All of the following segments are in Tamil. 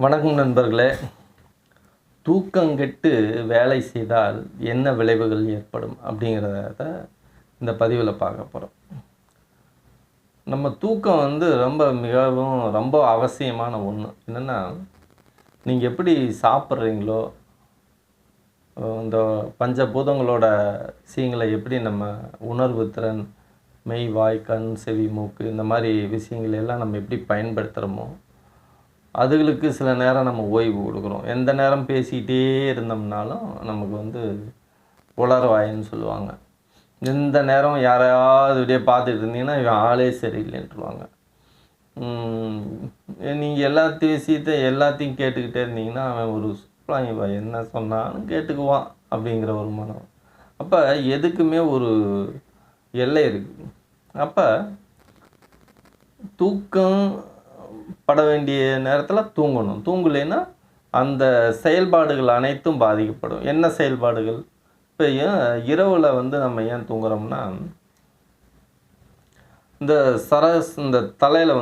வணக்கம் நண்பர்களே. தூக்கங்கெட்டு வேலை செய்தால் என்ன விளைவுகள் ஏற்படும் அப்படிங்கிறத இந்த பதிவில் பார்க்க போகிறோம். நம்ம தூக்கம் ரொம்ப அவசியமான ஒன்று. என்னென்னா, நீங்கள் எப்படி சாப்பிட்றீங்களோ, இந்த பஞ்சபூதங்களோட விஷயங்களை எப்படி நம்ம உணர்வு திறன், மெய், வாய், கண், செவி, மூக்கு இந்த மாதிரி விஷயங்கள் எல்லாம் நம்ம எப்படி பயன்படுத்துகிறோமோ, அதுகளுக்கு சில நேரம் நம்ம ஓய்வு கொடுக்குறோம். எந்த நேரம் பேசிக்கிட்டே இருந்தோம்னாலும் நமக்கு உளறுவாயின்னு சொல்லுவாங்க. எந்த நேரம் யாரையாவது இப்படியே பார்த்துட்டு இருந்தீங்கன்னா இவன் ஆளே சரியில்லைன்ட்டுருவாங்க. நீங்கள் எல்லாத்தையும் கேட்டுக்கிட்டே இருந்தீங்கன்னா அவன் இவன் என்ன சொன்னாலும் கேட்டுக்குவான் அப்படிங்கிற ஒரு மனம். அப்போ எதுக்குமே ஒரு எல்லை இருக்குது. அப்போ தூக்கம் பட வேண்டிய நேரத்தில் தூங்கணும். தூங்கலைன்னா அந்த செயல்பாடுகள் அனைத்தும் பாதிக்கப்படும். என்ன செயல்பாடுகள்? இப்போ இரவில் நம்ம ஏன் தூங்குறோம்னா, இந்த தலையில்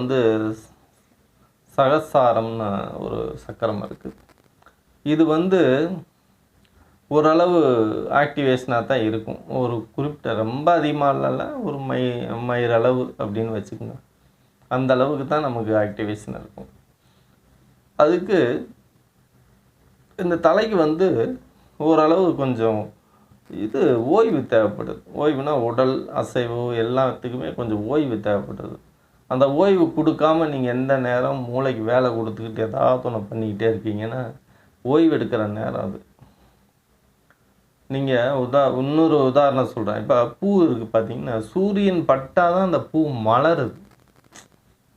சகசாரம்னு ஒரு சக்கரம் இருக்குது. இது ஓரளவு ஆக்டிவேஷனாக தான் இருக்கும். ஒரு குறிப்பிட்ட ரொம்ப அதிகமாக இல்லைல்ல, ஒரு மயிரளவு அப்படின்னு வச்சுக்கோங்க. அந்த அளவுக்கு தான் நமக்கு ஆக்டிவேஷன் இருக்கும். அதுக்கு இந்த தலைக்கு ஓரளவு கொஞ்சம் ஓய்வு தேவைப்படுது. ஓய்வுனா உடல் அசைவு எல்லாத்துக்குமே கொஞ்சம் ஓய்வு தேவைப்படுது. அந்த ஓய்வு கொடுக்காம நீங்கள் எந்த நேரம் மூளைக்கு வேலை கொடுத்துக்கிட்டு ஏதாவது ஒன்று பண்ணிக்கிட்டே இருக்கீங்கன்னா ஓய்வு எடுக்கிற நேரம் அது. நீங்கள் இன்னொரு உதாரணம் சொல்கிறேன். இப்போ பூ இருக்குது பார்த்தீங்கன்னா, சூரியன் பட்டால் தான் அந்த பூ மலருது.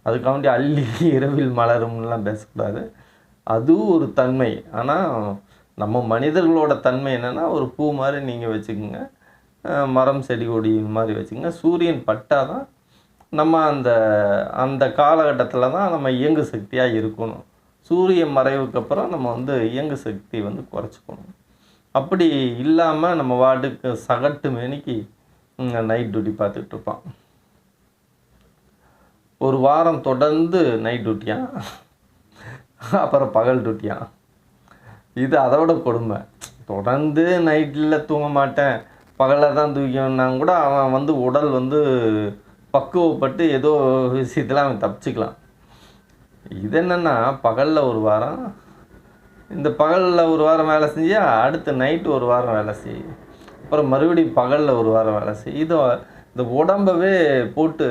அதுக்காண்டி அள்ளி இரவில் மலரும்லாம் பேசக்கூடாது. அதுவும் ஒரு தன்மை. ஆனால் நம்ம மனிதர்களோட தன்மை என்னென்னா, ஒரு பூ மாதிரி நீங்கள் வச்சுக்கோங்க, மரம் செடி கொடி மாதிரி வச்சுக்கோங்க. சூரியன் பட்டால் தான் நம்ம அந்த காலகட்டத்தில் தான் நம்ம இயங்கு சக்தியாக இருக்கணும். சூரிய மறைவுக்கு அப்புறம் நம்ம இயங்கு சக்தி குறைச்சிக்கணும். அப்படி இல்லாமல் நம்ம வாட்டுக்கு சகட்டு மேனிக்கு நைட் டியூட்டி பார்த்துக்கிட்டு இருப்பான். ஒரு வாரம் தொடர்ந்து நைட் டியூட்டியான், அப்புறம் பகல் டியூட்டியான். இது அதோட கொடுமை. தொடர்ந்து நைட்டில் தூங்க மாட்டேன், பகலில் தான் தூக்கினா கூட அவன் உடல் பக்குவப்பட்டு ஏதோ விஷயத்தில் அவன் தப்பிச்சுக்கலாம். இது என்னென்னா, பகலில் ஒரு வாரம், இந்த பகலில் ஒரு வாரம் வேலை செஞ்சால் அடுத்த நைட்டு ஒரு வாரம் வேலை செய்யும், அப்புறம் மறுபடியும் பகலில் ஒரு வாரம் வேலை செய்யும். இந்த உடம்பவே போட்டு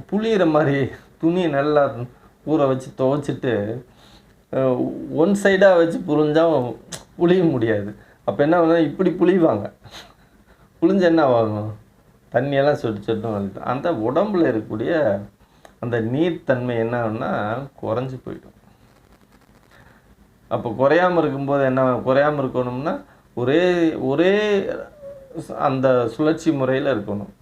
புளியிற மாதிரி துணியை நல்லா ஊற வச்சு துவைச்சிட்டு ஒன் சைடாக வச்சு புழிஞ்சால் புளிய முடியாது. அப்போ என்ன பண்ணால் இப்படி புளிவாங்க. புளிஞ்ச என்ன ஆகும்? தண்ணியெல்லாம் சொட்டு வந்து அந்த உடம்பில் இருக்கக்கூடிய அந்த நீர்த்தன்மை என்ன ஆகும்னா குறைஞ்சி போயிடும். அப்போ குறையாமல் இருக்கணும்னா ஒரே அந்த சுழற்சி முறையில் இருக்கணும்.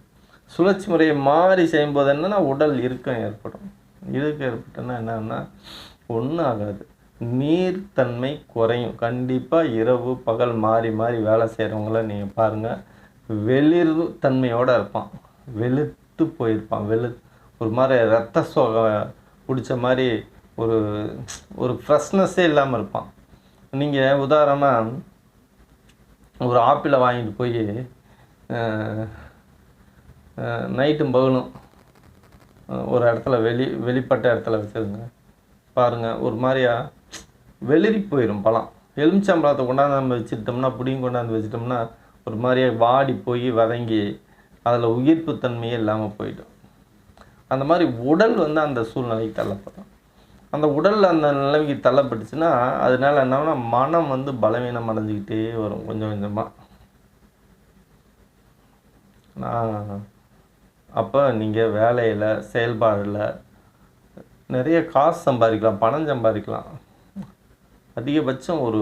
சுழற்சி முறையை மாறி செய்யும்போது என்னென்னா உடல் இறுக்கம் ஏற்படும். ஏற்பட்டோன்னா என்னன்னா ஒன்றும் ஆகாது, நீர்த்தன்மை குறையும். கண்டிப்பாக இரவு பகல் மாறி மாறி வேலை செய்கிறவங்கள நீங்கள் பாருங்கள், வெளிர்வு தன்மையோடு இருப்பான், வெளுத்து போயிருப்பான். ஒரு மாதிரி ரத்த சோகை பிடிச்ச மாதிரி ஒரு ஃப்ரெஷ்னஸ்ஸே இல்லாமல் இருப்பான். நீங்கள் உதாரணமாக ஒரு ஆப்பிளை வாங்கிட்டு போய் நைட்டும் பகலும் ஒரு இடத்துல வெளிப்பட்ட இடத்துல வச்சுருங்க பாருங்கள், ஒரு மாதிரியா வெளிரி போயிடும் பழம். எலுமிச்சம்பழத்தை கொண்டாந்து நம்ம வச்சுட்டோம்னா, புடியும் கொண்டாந்து வச்சிட்டோம்னா ஒரு மாதிரியா வாடி போய் வதங்கி அதில் உயிர்ப்பு தன்மையே இல்லாமல் போயிடும். அந்த மாதிரி உடல் அந்த சூழ்நிலைக்கு தள்ளப்படும். அந்த உடலில் அந்த நிலைமைக்கு தள்ளப்பட்டுச்சுன்னா அதனால என்னன்னா மனம் பலவீனம் அடைஞ்சிக்கிட்டே வரும் கொஞ்சம் கொஞ்சமாக. அப்போ நீங்கள் வேலையில் செயல்பாடில் நிறைய காசு சம்பாதிக்கலாம், பணம் சம்பாதிக்கலாம். அதிகபட்சம் ஒரு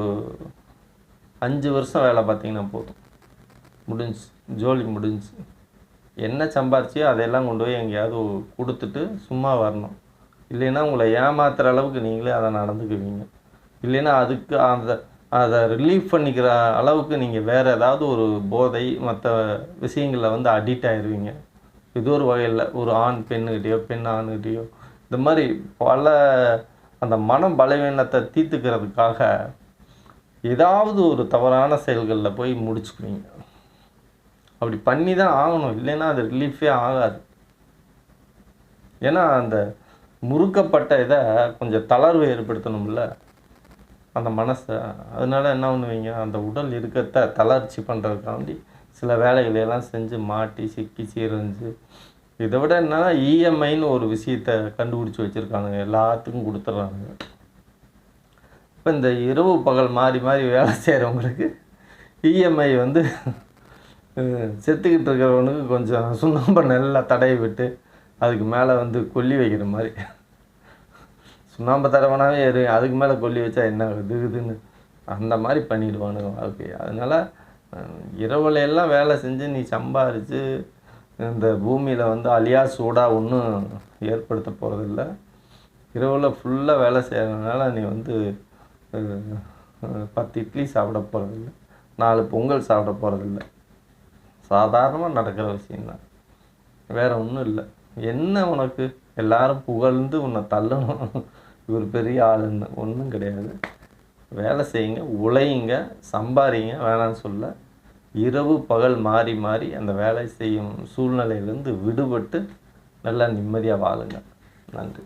5 வருஷம் வேலை பார்த்தீங்கன்னா போதும், ஜோலி முடிஞ்சு. என்ன சம்பாதிச்சியோ அதையெல்லாம் கொண்டு போய் எங்கேயாவது கொடுத்துட்டு சும்மா வரணும். இல்லைன்னா உங்களை ஏமாத்துகிற அளவுக்கு நீங்களே அதை நடந்துக்குவீங்க. இல்லைன்னா அதுக்கு அதை ரிலீஃப் பண்ணிக்கிற அளவுக்கு நீங்கள் வேறு ஏதாவது ஒரு போதை மற்ற விஷயங்களில் அடிக்ட் ஆகிடுவீங்க. இது ஒரு வகையில் ஒரு ஆண் பெண்ணுக்கிட்டேயோ பெண் ஆணுக்கிட்டேயோ இந்த மாதிரி பல அந்த மன பலவீனத்தை தீர்த்துக்கிறதுக்காக ஏதாவது ஒரு தவறான செயல்களில் போய் முடிச்சுக்குவீங்க. அப்படி பண்ணி தான் ஆகணும், இல்லைன்னா அது ரிலீஃபே ஆகாது. ஏன்னா அந்த முறுக்கப்பட்ட இதை கொஞ்சம் தளர்வு ஏற்படுத்தணும்ல அந்த மனசை. அதனால என்ன பண்ணுவீங்க, அந்த உடல் இறுக்கத்தை தளர்ச்சி பண்ணுறதுக்காண்டி சில வேலைகளையெல்லாம் செஞ்சு மாட்டி சிக்கி சீரழிஞ்சு. இதை விட என்னன்னா இஎம்ஐன்னு ஒரு விஷயத்தை கண்டுபிடிச்சி வச்சுருக்கானுங்க, எல்லாத்துக்கும் கொடுத்துட்றானுங்க. இப்போ இந்த இரவு பகல் மாறி மாறி வேலை செய்கிறவங்களுக்கு இஎம்ஐ வந்து செத்துக்கிட்டு இருக்கிறவனுக்கு கொஞ்சம் சுண்ணாம்பை நல்லா தடவி விட்டு அதுக்கு மேலே வந்து கொல்லி வைக்கிற மாதிரி. சுண்ணாம்பை தடவைனாவே அதுக்கு மேலே கொல்லி வச்சா என்ன இதுன்னு அந்த மாதிரி பண்ணிடுவானுங்க வாழ்க்கையை. அதனால் இரவுலையெல்லாம் வேலை செஞ்சு நீ சம்பாரித்து இந்த பூமியில் வந்து அழியா சூடாக ஒன்றும் ஏற்படுத்த போகிறதில்ல. இரவில் ஃபுல்லாக வேலை செய்கிறதுனால நீ வந்து 10 இட்லி சாப்பிட போகிறதில்ல, 4 பொங்கல் சாப்பிட போகிறதில்ல. சாதாரணமாக நடக்கிற விஷயந்தான், வேறு ஒன்றும் இல்லை. என்ன உனக்கு எல்லாரும் புகழ்ந்து உன்னை தள்ளணும், இவர் பெரிய ஆளுன்னு ஒன்றும் கிடையாது. வேலை செய்யுங்க, உழையுங்க, சம்பாதிங்க, வேணான்னு சொல்ல. இரவு பகல் மாறி மாறி அந்த வேலை செய்யும் சூழ்நிலையிலேருந்து விடுபட்டு நல்லா நிம்மதியாக வாழுங்க. நன்றி.